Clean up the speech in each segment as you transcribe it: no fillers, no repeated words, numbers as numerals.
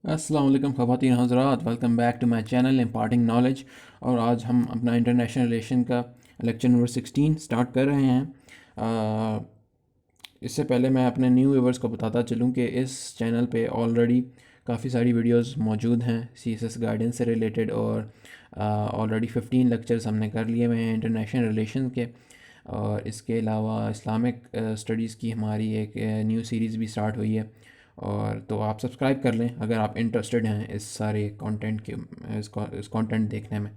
अस्सलाम वालेकुम ख़वातीन हज़रात, welcome back to my channel imparting knowledge. और आज हम अपना इंटरनेशनल रिलेशन का लेक्चर नंबर 16 स्टार्ट कर रहे हैं। इससे पहले मैं अपने न्यू व्यूवर्स को बताता चलूँ कि इस चैनल पे ऑलरेडी काफ़ी सारी वीडियोस मौजूद हैं सीएसएस गाइडेंस से रिलेटेड, और ऑलरेडी 15 लेक्चर्स हमने कर लिए हुए हैं इंटरनेशनल रिलेशन के। और इसके अलावा इस्लामिक स्टडीज़ की हमारी एक न्यू सीरीज़ भी स्टार्ट हुई है। और तो आप सब्सक्राइब कर लें अगर आप इंटरेस्टेड हैं इस सारे कंटेंट के, इस कंटेंट देखने में।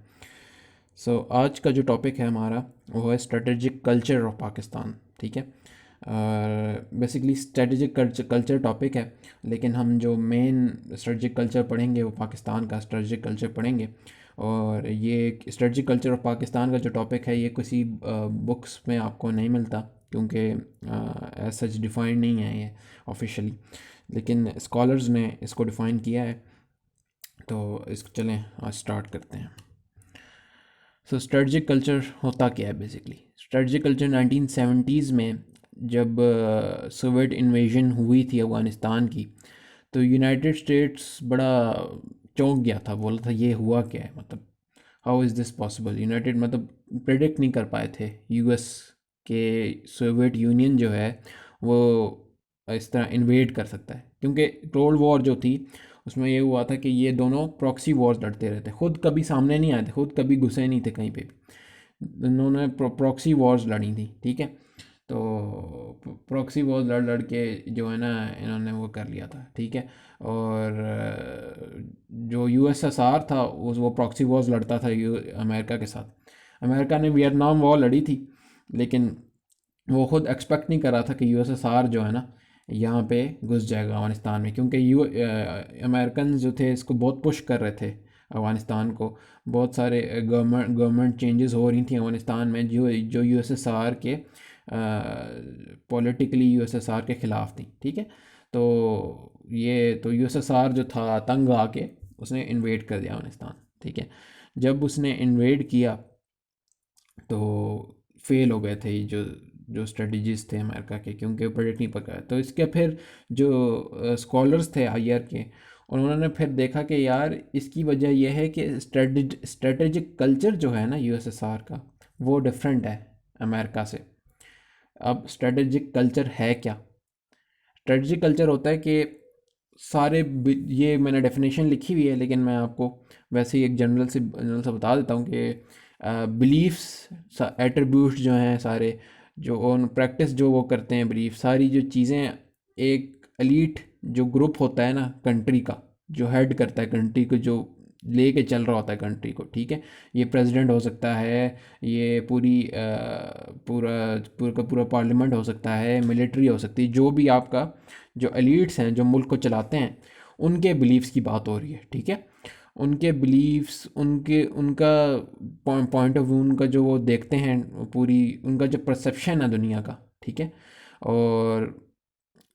आज का जो टॉपिक है हमारा वो है स्ट्रेटजिक कल्चर ऑफ पाकिस्तान। ठीक है, बेसिकली स्ट्रेटजिक कल्चर टॉपिक है, लेकिन हम जो मेन स्ट्रेटजिक कल्चर पढ़ेंगे वो पाकिस्तान का स्ट्रेटजिक कल्चर पढ़ेंगे। और ये स्ट्रेटजिक कल्चर ऑफ पाकिस्तान का जो टॉपिक है ये किसी बुक्स में आपको नहीं मिलता, क्योंकि एज सच डिफ़ाइन नहीं है ये ऑफिशियली, लेकिन स्कॉलर्स ने इसको डिफ़ाइन किया है। तो इसको चलें आज स्टार्ट करते हैं। स्ट्रेटजिक कल्चर होता क्या है बेसिकली? स्ट्रेटजिक कल्चर 1970s में जब सोवियत इन्वेजन हुई थी अफ़गानिस्तान की, तो यूनाइटेड स्टेट्स बड़ा चौंक गया था, बोला था ये हुआ क्या है, मतलब how is this possible. United मतलब प्रेडिक्ट नहीं कर पाए थे यूएस के सोवियत यूनियन जो है वो इस तरह इन्वेड कर सकता है, क्योंकि कोल्ड वॉर जो थी उसमें ये हुआ था कि ये दोनों प्रॉक्सी वॉर्स लड़ते रहते, खुद कभी सामने नहीं आए थे, खुद कभी घुसे नहीं थे कहीं पे भी। इन्होंने प्रॉक्सी वॉर्स लड़ी थी। ठीक है, तो प्रॉक्सी वॉर्स लड़ लड़ के जो है ना इन्होंने वो कर लिया था। ठीक है, और जो यूएसएसआर था वो प्रॉक्सी वॉर्स लड़ता था अमेरिका के साथ। अमेरिका ने वियतनाम वॉर लड़ी थी, लेकिन वो खुद एक्सपेक्ट नहीं कर रहा था कि यूएसएसआर जो है ना यहाँ पे घुस जाएगा अफ़गानिस्तान में, क्योंकि अमेरिकन जो थे इसको बहुत पुश कर रहे थे अफ़गानिस्तान को। बहुत सारे गवर्नमेंट चेंजेस हो रही थी अफ़गानिस्तान में जो यूएसएसआर के पॉलिटिकली यूएसएसआर के ख़िलाफ़ थी। ठीक है, तो यूएसएसआर जो था तंग आके उसने इन्वेड कर दिया अफ़गानिस्तान। ठीक है, जब उसने इन्वेड किया तो फेल हो गए थे ये जो जो स्ट्रेटजीज थे अमेरिका के, क्योंकि प्रोजेक्ट नहीं पका। तो इसके फिर जो स्कॉलर्स थे हायर के, उन्होंने फिर देखा कि यार इसकी वजह यह है कि स्ट्रेटेजिक कल्चर जो है ना यूएसएसआर का वो डिफरेंट है अमेरिका से। अब स्ट्रेटेजिक कल्चर है क्या? स्ट्रेटजिक कल्चर होता है कि ये मैंने डेफिनेशन लिखी हुई है, लेकिन मैं आपको वैसे ही एक जनरल से बता देता हूँ कि बिलीफ्स एट्रीब्यूट्स जो हैं सारे, जो ऑन प्रैक्टिस जो वो करते हैं बिलीफ, सारी जो चीज़ें एक एलीट जो ग्रुप होता है ना कंट्री का, जो हेड करता है कंट्री को, जो लेके चल रहा होता है कंट्री को। ठीक है, ये प्रेसिडेंट हो सकता है, ये पूरा पूरा का पूरा पार्लियामेंट हो सकता है, मिलिट्री हो सकती है, जो भी आपका जो एलीट्स हैं जो मुल्क को चलाते हैं उनके बिलीव्स की बात हो रही है। ठीक है, उनके बिलीव्स, उनके उनका पॉइंट ऑफ व्यू, उनका जो वो देखते हैं, पूरी उनका जो परसेप्शन है दुनिया का। ठीक है, और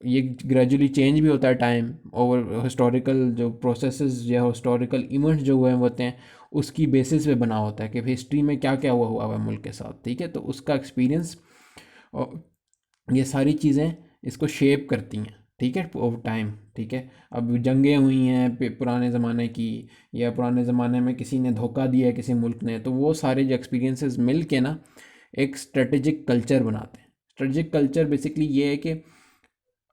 ये ग्रेजुअली चेंज भी होता है टाइम और हिस्टोरिकल जो प्रोसेसेस या हिस्टोरिकल इवेंट्स जो हुए होते हैं उसकी बेसिस पे बना होता है कि हिस्ट्री में क्या क्या हुआ हुआ है मुल्क के साथ। ठीक है, तो उसका एक्सपीरियंस और ये सारी चीज़ें इसको शेप करती हैं। ठीक है, ओवर टाइम। ठीक है, अब जंगें हुई हैं पुराने ज़माने की, या पुराने ज़माने में किसी ने धोखा दिया है किसी मुल्क ने, तो वो सारे जो एक्सपीरियंसेस मिल के ना एक स्ट्रेटेजिक कल्चर बनाते हैं। स्ट्रेटेजिक कल्चर बेसिकली ये है कि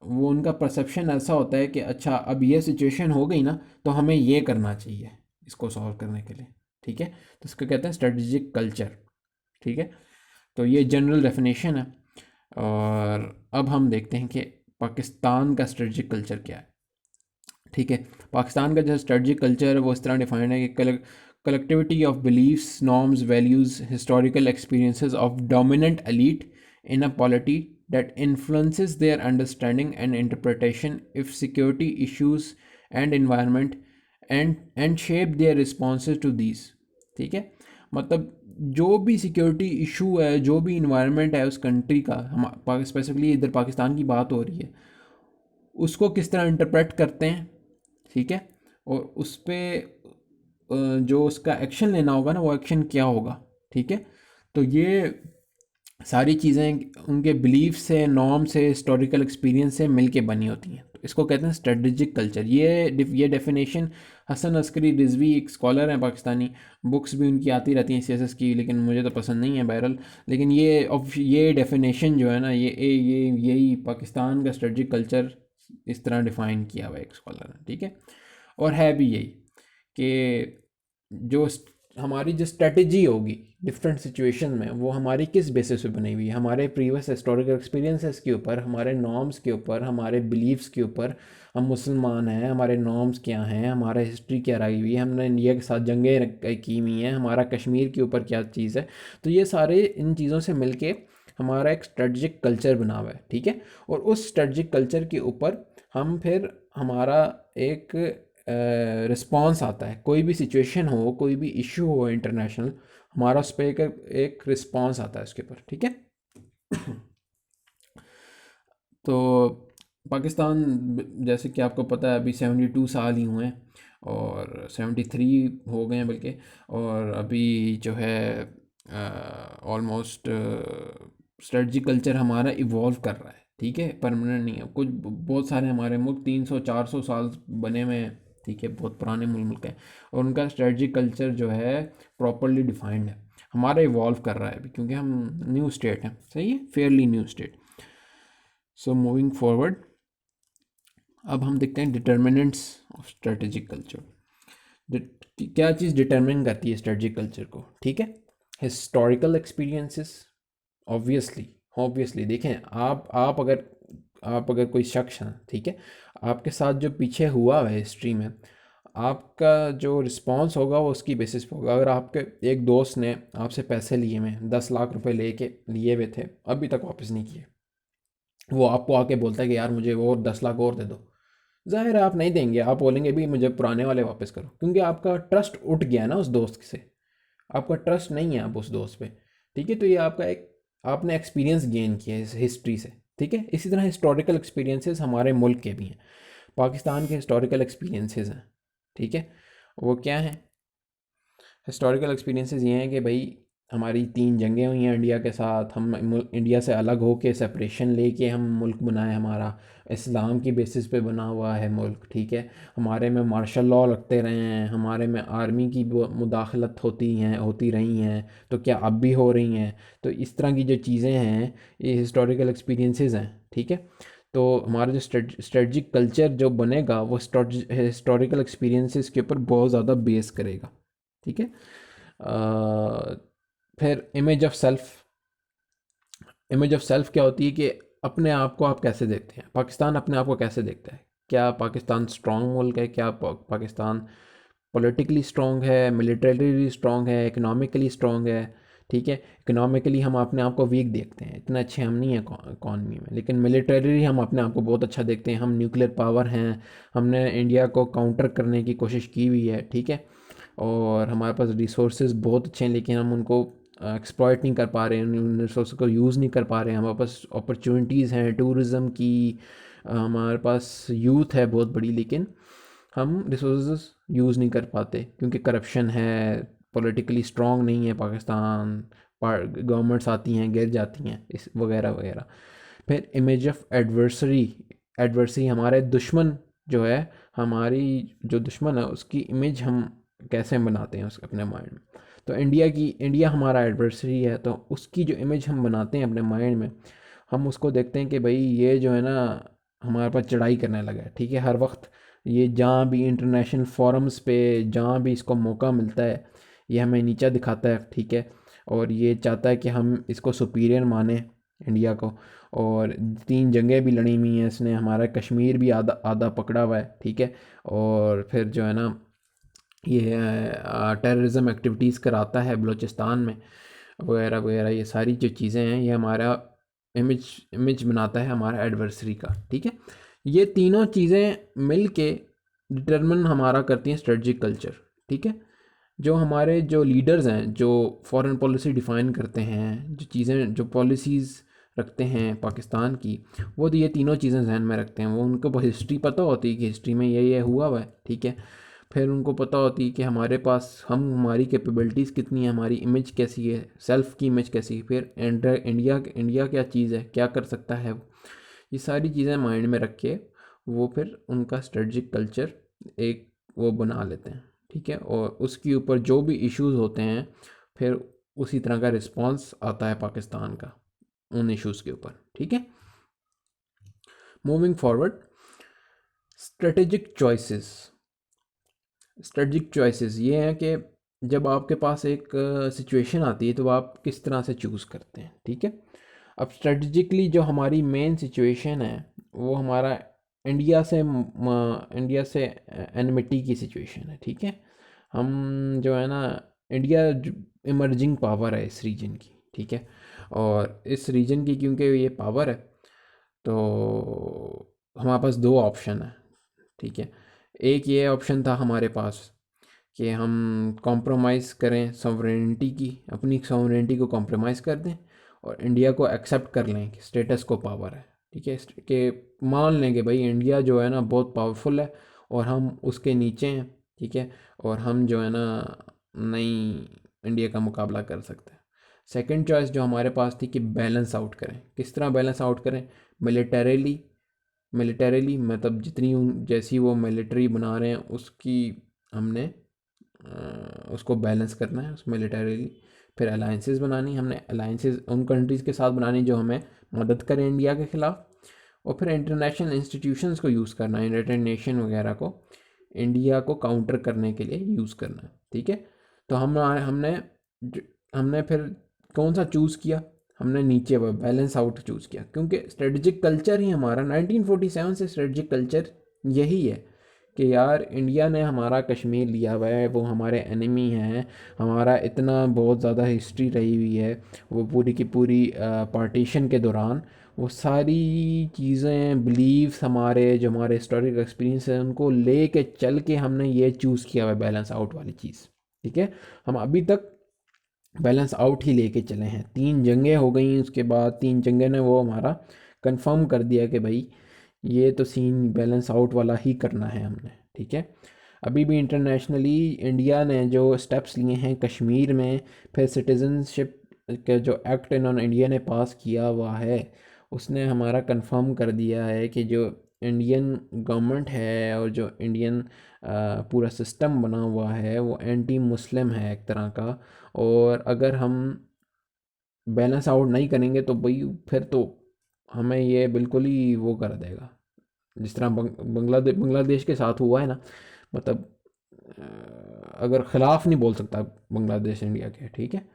वो उनका परसेप्शन ऐसा होता है कि अच्छा अब ये सिचुएशन हो गई ना तो हमें ये करना चाहिए इसको सॉल्व करने के लिए। ठीक है, तो इसको कहते हैं स्ट्रेटेजिक कल्चर। ठीक है, तो ये जनरल डेफिनेशन है। और अब हम देखते हैं कि पाकिस्तान का स्ट्रेटजिक कल्चर क्या है। ठीक है, पाकिस्तान का जो स्ट्रेटजिक कल्चर है वो इस तरह डिफाइंड है कि collectivity of beliefs, norms, values, historical experiences of dominant elite in a polity that influences their understanding and interpretation if security issues and environment and shape their responses to these। ठीक है, मतलब जो भी security issue है, जो भी environment है उस कंट्री का, हम स्पेसिफिकली इधर पाकिस्तान की बात हो रही है, उसको किस तरह इंटरप्रेट करते हैं। ठीक है, और उस पर जो उसका एक्शन लेना होगा ना वो एक्शन क्या होगा। ठीक है, तो ये सारी चीज़ें उनके बिलीफ से, नॉर्म से, हिस्टोरिकल एक्सपीरियंस से मिल के बनी होती हैं। तो इसको कहते हैं स्ट्रेटजिक कल्चर। ये डेफिनेशन हसन अस्करी रिजवी एक स्कॉलर हैं पाकिस्तानी, बुक्स भी उनकी आती रहती हैं सीएसएस की, लेकिन मुझे तो पसंद नहीं है बहरहाल। लेकिन ये डेफिनेशन जो है ना, यही पाकिस्तान का स्ट्रेटजिक कल्चर इस तरह डिफ़ाइन किया हुआ है एक स्कॉलर ने, ठीक है। और है भी यही कि जो हमारी जो स्ट्रेटजी होगी डिफरेंट सिचुएशन में, वो हमारी किस बेसिस पे बनी हुई है, हमारे प्रीवियस हिस्टोरिकल एक्सपीरियंसेस के ऊपर, हमारे नॉर्म्स के ऊपर, हमारे बिलीव्स के ऊपर। हम मुसलमान हैं, हमारे नॉर्म्स क्या हैं, हमारा हिस्ट्री क्या रही हुई है, हमने इंडिया के साथ जंगें की हुई हैं, हमारा कश्मीर के ऊपर क्या चीज़ है। तो ये सारे इन चीज़ों से मिलके हमारा एक स्ट्रेटजिक कल्चर बना हुआ है, ठीक है। और उस स्ट्रेटजिक कल्चर के ऊपर हम फिर हमारा एक रिस्पॉन्स आता है। कोई भी सिचुएशन हो, कोई भी इशू हो इंटरनेशनल, हमारा उस पर एक रिस्पॉन्स आता है उसके ऊपर, ठीक है। तो पाकिस्तान, जैसे कि आपको पता है, अभी 72 साल ही हुए हैं, और 73 हो गए हैं बल्कि। और अभी जो है ऑलमोस्ट स्ट्रेटजी कल्चर हमारा इवॉल्व कर रहा है, ठीक है, परमानेंट नहीं है। कुछ बहुत सारे हमारे मुल्क 300-400 साल बने हुए हैं, ठीक है, बहुत पुराने मुल्क हैं, और उनका स्ट्रेटजिक कल्चर जो है प्रॉपरली डिफाइंड है। हमारा इवॉल्व कर रहा है अभी, क्योंकि हम न्यू स्टेट हैं, सही है, fairly new state. So moving forward, अब हम देखते हैं डिटर्मिनेंट्स ऑफ स्ट्रेटेजिक कल्चर। क्या चीज़ डिटर्मिन करती है स्ट्रेटजिक कल्चर को, ठीक है। हिस्टोरिकल एक्सपीरियंसेस, ऑब्वियसली ऑब्वियसली देखें, आप अगर कोई शख्स हैं, ठीक है, आपके साथ जो पीछे हुआ है हिस्ट्री में, आपका जो रिस्पॉन्स होगा वो उसकी बेसिस पे होगा। अगर आपके एक दोस्त ने आपसे पैसे लिए हुए 10 लाख रुपए लिए हुए थे, अभी तक वापस नहीं किए, वो आपको आके बोलता है कि यार मुझे वो 10 लाख और दे दो, ज़ाहिर है आप नहीं देंगे, आप बोलेंगे भी मुझे पुराने वाले वापस करो, क्योंकि आपका ट्रस्ट उठ गया ना उस दोस्त से, आपका ट्रस्ट नहीं है आप उस दोस्त पे, ठीक है। तो ये आपका एक, आपने एक्सपीरियंस गेन किया है इस हिस्ट्री से, ठीक है। इसी तरह हिस्टोरिकल एक्सपीरियंसेस हमारे मुल्क के भी हैं, पाकिस्तान के हिस्टोरिकल एक्सपीरियंसेस हैं, ठीक है। वो क्या हैं हिस्टोरिकल एक्सपीरियंसेस? ये हैं कि भाई हमारी 3 जंगें हुई हैं इंडिया के साथ, हम इंडिया से अलग होके सेपरेशन लेके हम मुल्क बनाए, हमारा इस्लाम की बेसिस पे बना हुआ है मुल्क, ठीक है। हमारे में मार्शल लॉ लगते रहे हैं, हमारे में आर्मी की मुदाखलत होती रही हैं, तो क्या अब भी हो रही हैं। तो इस तरह की जो चीज़ें हैं, ये हिस्टोरिकल एक्सपीरियंसेस हैं, ठीक है। तो हमारा जो स्ट्रेटजिक कल्चर जो बनेगा वो हिस्टोरिकल एक्सपीरियंसेस के ऊपर बहुत ज़्यादा बेस करेगा, ठीक है। फिर इमेज ऑफ सेल्फ क्या होती है कि अपने आप को आप कैसे देखते हैं, पाकिस्तान अपने आप को कैसे देखता है। क्या पाकिस्तान स्ट्रॉन्ग मुल्क है? क्या पाकिस्तान पॉलिटिकली स्ट्रॉन्ग है, मिलिटरीली स्ट्रॉन्ग है, इकोनॉमिकली स्ट्रॉन्ग है, ठीक है। इकोनॉमिकली हम अपने आप को वीक देखते हैं, इतने अच्छे हम नहीं हैं इकॉनमी में, लेकिन मिलिटरीली हम अपने आप को बहुत अच्छा देखते हैं, हम न्यूक्लियर पावर हैं, हमने इंडिया को काउंटर करने की कोशिश की हुई है, ठीक है। और हमारे पास रिसोर्सेज बहुत अच्छे हैं, लेकिन हम उनको एक्सप्लॉइट नहीं कर पा रहे हैं, उन रिसोर्स को यूज़ नहीं कर पा रहे हैं। हमारे पास अपॉर्चुनिटीज़ हैं टूरिज़म की, हमारे पास यूथ है बहुत बड़ी, लेकिन हम रिसोर्स यूज़ नहीं कर पाते, क्योंकि करप्शन है, पॉलिटिकली स्ट्रॉन्ग नहीं है पाकिस्तान, गवर्नमेंट्स आती हैं गिर जाती हैं, इस वगैरह वगैरह। फिर इमेज ऑफ एडवर्सरी हमारे दुश्मन जो है, हमारी जो दुश्मन है उसकी इमेज हम कैसे बनाते हैं उसके अपने माइंड में। तो इंडिया हमारा एडवर्सरी है, तो उसकी जो इमेज हम बनाते हैं अपने माइंड में, हम उसको देखते हैं कि भाई ये जो है ना हमारे पास चढ़ाई करने लगा है, ठीक है। हर वक्त ये जहाँ भी इंटरनेशनल फोरम्स पे जहाँ भी इसको मौका मिलता है, ये हमें नीचा दिखाता है, ठीक है। और ये चाहता है कि हम इसको सुपीरियर माने इंडिया को। और 3 जंगें भी लड़ी हुई हैं इसने, हमारा कश्मीर भी आधा आधा पकड़ा हुआ है, ठीक है। और फिर जो है ना ये टेररिज्म एक्टिविटीज़ कराता है बलूचिस्तान में, वगैरह वगैरह। ये सारी जो चीज़ें हैं, ये हमारा इमेज बनाता है हमारा एडवर्सरी का, ठीक है। ये तीनों चीज़ें मिल के डिटरमिन हमारा करती हैं स्ट्रेटजिक कल्चर, ठीक है। जो हमारे जो लीडर्स हैं, जो फॉरेन पॉलिसी डिफ़ाइन करते हैं, जो चीज़ें जो पॉलिसीज़ रखते हैं पाकिस्तान की, वो तो ये तीनों चीज़ें जहन में रखते हैं। वो उनको हिस्ट्री पता होती है कि हिस्ट्री में ये हुआ हुआ है, ठीक है। फिर उनको पता होती है कि हमारे पास हमारी कैपेबिलिटीज़ कितनी है, हमारी इमेज कैसी है, सेल्फ़ की इमेज कैसी है, फिर इंडिया क्या चीज़ है, क्या कर सकता है वो। ये सारी चीज़ें माइंड में रख के वो फिर उनका स्ट्रेटजिक कल्चर एक वो बना लेते हैं, ठीक है। और उसके ऊपर जो भी इश्यूज होते हैं फिर उसी तरह का रिस्पांस आता है पाकिस्तान का उन इश्यूज़ के ऊपर, ठीक है। Moving forward, strategic choices. Strategic choices ये हैं कि जब आपके पास एक सिचुएशन आती है तो आप किस तरह से चूज़ करते हैं, ठीक है। अब स्ट्रेटजिकली जो हमारी मेन सिचुएशन है वो हमारा इंडिया से एनमिटी की सिचुएशन है, ठीक है। हम जो है ना, इंडिया इमर्जिंग पावर है इस रीजन की, ठीक है। और इस रीजन की क्योंकि ये पावर है तो हमारे पास दो ऑप्शन है, ठीक है। एक ये ऑप्शन था हमारे पास कि हम कॉम्प्रोमाइज़ करें सॉवरेनिटी की, अपनी सॉवरेनिटी को कॉम्प्रोमाइज़ कर दें और इंडिया को एक्सेप्ट कर लें कि स्टेटस को पावर है, ठीक है। कि मान लें कि भाई इंडिया जो है ना बहुत पावरफुल है और हम उसके नीचे हैं, ठीक है। और हम जो है ना नहीं इंडिया का मुकाबला कर सकते हैं। सेकंड चॉइस जो हमारे पास थी कि बैलेंस आउट करें। किस तरह बैलेंस आउट करें? मिलिटरीली मतलब जितनी जैसी वो मिलिट्री बना रहे हैं उसकी हमने उसको बैलेंस करना है उस मिलिटरीली। फिर अलाइंसेस बनानी, हमने अलाइंसेस उन कंट्रीज़ के साथ बनानी जो हमें मदद करें इंडिया के ख़िलाफ़। और फिर इंटरनेशनल इंस्टीट्यूशंस को यूज़ करना है, यूनाइटेड नेशन वगैरह को इंडिया को काउंटर करने के लिए यूज़ करना है, ठीक है। तो हमने हमने फिर कौन सा चूज़ किया? हमने नीचे वो बैलेंस आउट चूज़ किया क्योंकि स्ट्रेटजिक कल्चर ही हमारा 1947 से स्ट्रेटजिक कल्चर यही है कि यार इंडिया ने हमारा कश्मीर लिया हुआ है, वो हमारे एनिमी हैं, हमारा इतना बहुत ज़्यादा हिस्ट्री रही हुई है, वो पूरी की पूरी पार्टीशन के दौरान वो सारी चीज़ें बिलीव्स हमारे जो हमारे हिस्टोरिक एक्सपीरियंस है उनको ले के चल के हमने ये चूज़ किया हुआ है बैलेंस आउट वाली चीज़, ठीक है। हम अभी तक बैलेंस आउट ही लेके चले हैं। 3 जंगें हो गई, उसके बाद 3 जंगें ने वो हमारा कंफर्म कर दिया कि भाई ये तो सीन बैलेंस आउट वाला ही करना है हमने, ठीक है। अभी भी इंटरनेशनली इंडिया ने जो स्टेप्स लिए हैं कश्मीर में, फिर सिटीज़नशिप के जो एक्ट इन्होंने इंडिया ने पास किया हुआ है उसने हमारा कंफर्म कर दिया है कि जो इंडियन गवर्नमेंट है और जो इंडियन पूरा सिस्टम बना हुआ है वो एंटी मुस्लिम है एक तरह का। और अगर हम बैलेंस आउट नहीं करेंगे तो भाई फिर तो हमें ये बिल्कुल ही वो कर देगा, जिस तरह बांग्लादेश के साथ हुआ है ना। मतलब अगर ख़िलाफ़ नहीं बोल सकता बांग्लादेश इंडिया के, ठीक है।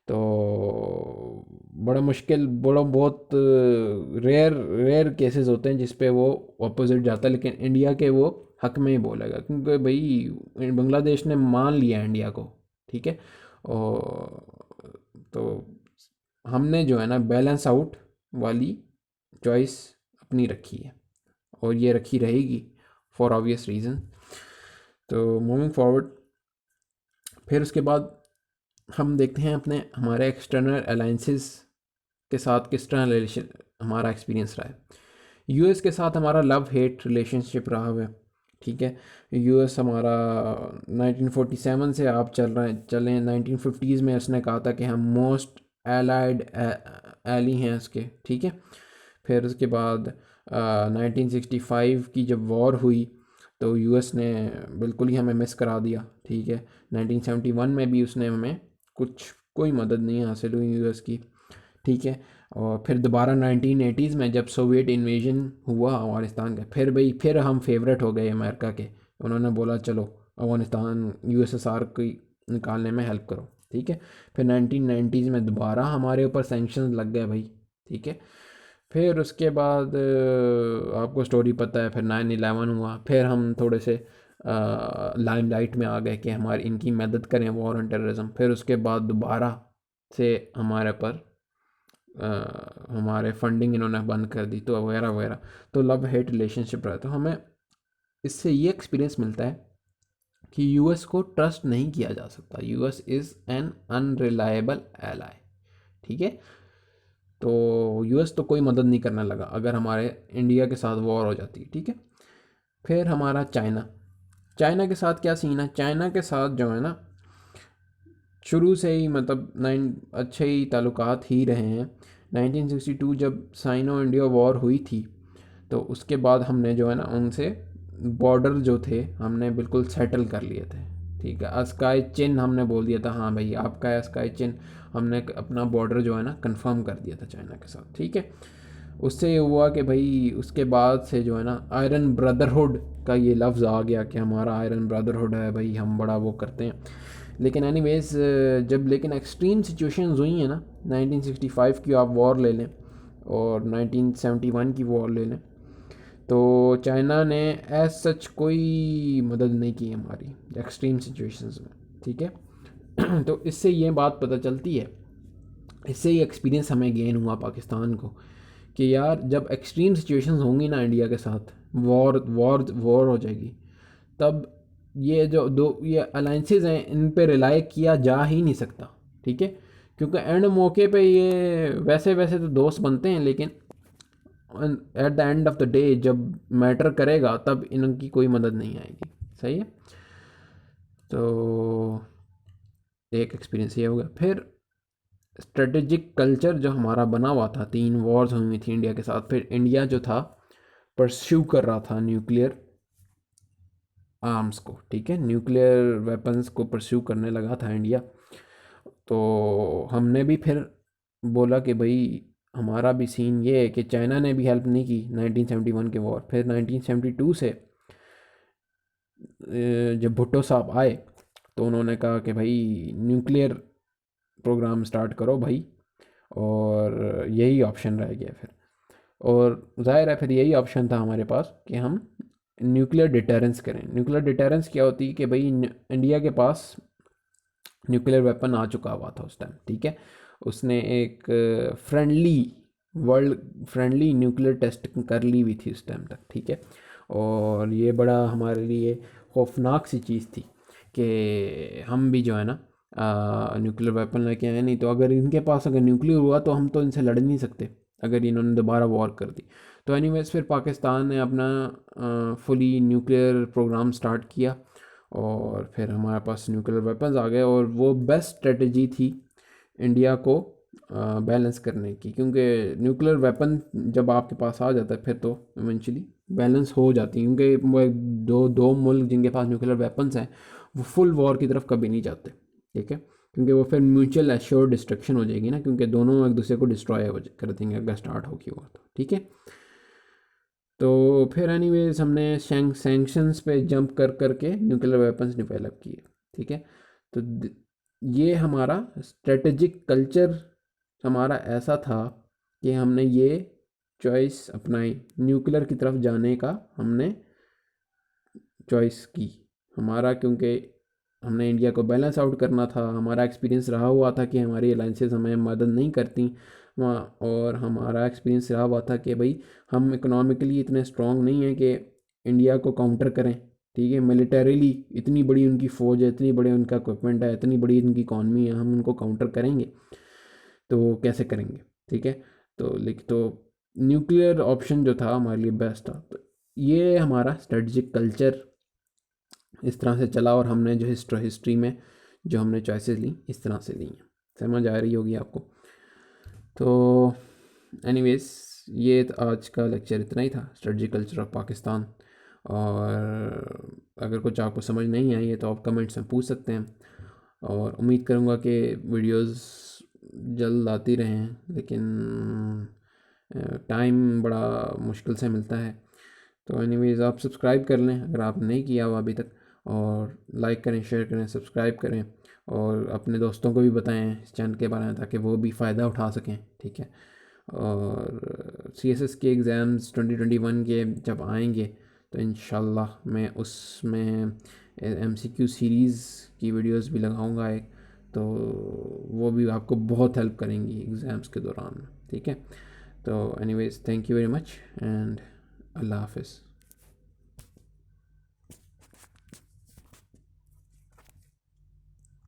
तो बड़ा मुश्किल, बड़ा बहुत रेयर रेयर केसेस होते हैं जिस पे वो अपोजिट जाता है, लेकिन इंडिया के वो हक में ही बोलेगा क्योंकि भाई बांग्लादेश ने मान लिया इंडिया को, ठीक है। और तो हमने जो है ना बैलेंस आउट वाली चॉइस अपनी रखी है और ये रखी रहेगी फॉर ऑब्वियस रीज़न। तो मूविंग फॉरवर्ड, फिर उसके बाद हम देखते हैं अपने हमारे एक्सटर्नल अलाइंसेस के साथ किस तरह रिलेशन हमारा एक्सपीरियंस रहा है। यूएस के साथ हमारा लव हेट रिलेशनशिप रहा हुआ है, ठीक है। यूएस हमारा 1947 से आप चलें 1950s में उसने कहा था कि हम मोस्ट एलाइड एली हैं उसके, ठीक है। फिर उसके बाद 1965 की जब वॉर हुई तो यूएस ने बिल्कुल ही हमें मिस करा दिया, ठीक है। 1971 में भी उसने हमें कोई मदद नहीं हासिल हुई यूएस की, ठीक है। और फिर दोबारा 1980s में जब सोवियत इन्वेजन हुआ अफ़गानिस्तान का, फिर भाई फिर हम फेवरेट हो गए अमेरिका के। उन्होंने बोला चलो अफ़गानिस्तान यूएसएसआर की निकालने में हेल्प करो, ठीक है। फिर 1990s में दोबारा हमारे ऊपर सैंक्शंस लग गए भाई, ठीक है। फिर उसके बाद आपको स्टोरी पता है, फिर 9/11 हुआ, फिर हम थोड़े से लाइमलाइट में आ गए कि हमारी इनकी मदद करें वॉर ऑन टेररिज्म। फिर उसके बाद दोबारा से हमारे पर हमारे फंडिंग इन्होंने बंद कर दी तो वगैरह वगैरह। तो लव हेट रिलेशनशिप रहा। तो हमें इससे ये एक्सपीरियंस मिलता है कि यूएस को ट्रस्ट नहीं किया जा सकता। US is an unreliable ally, ठीक है। तो यूएस तो कोई मदद नहीं करने लगा अगर हमारे इंडिया के साथ वॉर हो जाती है, ठीक है। फिर हमारा चाइना, चाइना के साथ क्या सीन है, चाइना के साथ जो है ना शुरू से ही मतलब अच्छे ही ताल्लुकात ही रहे हैं। 1962 जब साइनो इंडिया वॉर हुई थी तो उसके बाद हमने जो है ना उनसे बॉर्डर जो थे हमने बिल्कुल सेटल कर लिए थे। ठीक है, स्काई चिन हमने बोल दिया था, हाँ भाई आपका है स्काई चिन। हमने अपना बॉर्डर जो है ना कंफर्म कर दिया था चाइना के साथ। ठीक है, उससे ये हुआ कि भाई उसके बाद से जो है ना आयरन ब्रदरहुड का ये लफ्ज़ आ गया कि हमारा आयरन ब्रदरहुड है भाई, हम बड़ा वो करते हैं। लेकिन एनीवेज जब लेकिन एक्सट्रीम सिचुएशंस हुई हैं ना, 1965 की आप वॉर ले लें और 1971 की वॉर ले लें, तो चाइना ने एज सच कोई मदद नहीं की हमारी एक्सट्रीम सिचुएशंस में। ठीक है तो इससे ये बात पता चलती है, इससे ही एक्सपीरियंस हमें गेन हुआ पाकिस्तान को कि यार जब एक्सट्रीम सिचुएशंस होंगी ना इंडिया के साथ, वॉर वॉर वॉर हो जाएगी, तब ये जो दो ये अलाइंसेज हैं इन पे रिलाई किया जा ही नहीं सकता। ठीक है, क्योंकि एंड मौके पे ये वैसे वैसे तो दोस्त बनते हैं, लेकिन at the end of the day जब मैटर करेगा तब इनकी कोई मदद नहीं आएगी। सही है, तो एक एक्सपीरियंस ये हो गया। फिर स्ट्रेटेजिक कल्चर जो हमारा बना हुआ था, 3 वॉर्स हुई थी इंडिया के साथ, फिर इंडिया जो था परस्यू कर रहा था न्यूक्लियर आर्म्स को। ठीक है, न्यूक्लियर वेपन्स को परस्यू करने लगा था इंडिया। तो हमने भी फिर बोला कि भाई हमारा भी सीन ये है कि चाइना ने भी हेल्प नहीं की 1971 के वॉर। फिर 1972 से जब भुट्टो साहब आए तो उन्होंने कहा कि भाई न्यूक्लियर प्रोग्राम स्टार्ट करो भाई, और यही ऑप्शन रह गया फिर। और ज़ाहिर है फिर यही ऑप्शन था हमारे पास कि हम न्यूक्लियर डिटरेंस करें। न्यूक्लियर डिटरेंस क्या होती है कि भाई इंडिया के पास न्यूक्लियर वेपन आ चुका हुआ था उस टाइम। ठीक है, उसने एक friendly world friendly nuclear test कर ली हुई थी उस टाइम तक। ठीक है, और ये बड़ा हमारे लिए खौफनाक सी चीज़ थी कि हम भी जो है ना न्यूक्लियर वेपन लेके आए, नहीं तो अगर इनके पास अगर न्यूक्लियर हुआ तो हम तो इनसे लड़ नहीं सकते अगर इन्होंने दोबारा वॉर कर दी। तो एनीवेज फिर पाकिस्तान ने अपना फुली न्यूक्लियर प्रोग्राम स्टार्ट किया और फिर हमारे पास न्यूक्लियर वेपन्स आ गए, और वो बेस्ट स्ट्रेटजी थी इंडिया को बैलेंस करने की, क्योंकि न्यूक्लियर वेपन जब आपके पास आ जाता है फिर तो इवेंचुअली बैलेंस हो जाती है, क्योंकि वो दो दो मुल्क जिनके पास न्यूक्लियर वेपन्स हैं वो फुल वॉर की तरफ कभी नहीं जाते। ठीक है, क्योंकि वो फिर म्यूचुअल एश्योर्ड डिस्ट्रक्शन हो जाएगी ना, क्योंकि दोनों एक दूसरे को डिस्ट्रॉय कर देंगे अगर स्टार्ट होगी वो तो। ठीक है, तो फिर एनीवेज हमने सैंक्शंस पे जंप कर करके न्यूक्लियर वेपन्स डेवलप किए। ठीक है, तो ये हमारा स्ट्रेटेजिक कल्चर हमारा ऐसा था कि हमने ये चॉइस अपनाई, न्यूक्लियर की तरफ जाने का हमने चॉइस की हमारा, क्योंकि हमने इंडिया को बैलेंस आउट करना था। हमारा एक्सपीरियंस रहा हुआ था कि हमारी अलाइंसेस हमें मदद नहीं करती वहाँ, और हमारा एक्सपीरियंस रहा हुआ था कि भाई हम इकोनॉमिकली इतने स्ट्रॉन्ग नहीं हैं कि इंडिया को काउंटर करें। ठीक है, मिलिटरीली इतनी बड़ी उनकी फ़ौज है, इतनी बड़ी उनका इक्विपमेंट है, इतनी बड़ी उनकी इकॉनमी है, हम उनको काउंटर करेंगे तो कैसे करेंगे। ठीक है, तो न्यूक्लियर ऑप्शन जो था हमारे लिए बेस्ट था। तो ये हमारा स्ट्रेटजिक कल्चर इस तरह से चला, और हमने जो हिस्ट्री में जो हमने चॉइसेस ली इस तरह से ली हैं। समझ आ रही होगी आपको। तो एनीवेज ये आज का लेक्चर इतना ही था, स्ट्रेटजी कल्चर ऑफ पाकिस्तान। और अगर कुछ आपको समझ नहीं आई है तो आप कमेंट्स में पूछ सकते हैं, और उम्मीद करूँगा कि वीडियोस जल्द आती रहें, लेकिन टाइम बड़ा मुश्किल से मिलता है। तो एनीवेज आप सब्सक्राइब कर लें अगर आप नहीं किया हुआ अभी तक, और लाइक करें, शेयर करें, सब्सक्राइब करें, और अपने दोस्तों को भी बताएं इस चैनल के बारे में ताकि वो भी फ़ायदा उठा सकें। ठीक है, और सीएसएस के एग्ज़ाम्स 2021 के जब आएंगे तो इंशाल्लाह मैं उसमें एमसीक्यू सीरीज़ की वीडियोस भी लगाऊंगा एक, तो वो भी आपको बहुत हेल्प करेंगी एग्ज़ाम्स के दौरान। ठीक है, तो anyways thank you very much and अल्लाह हाफिज़।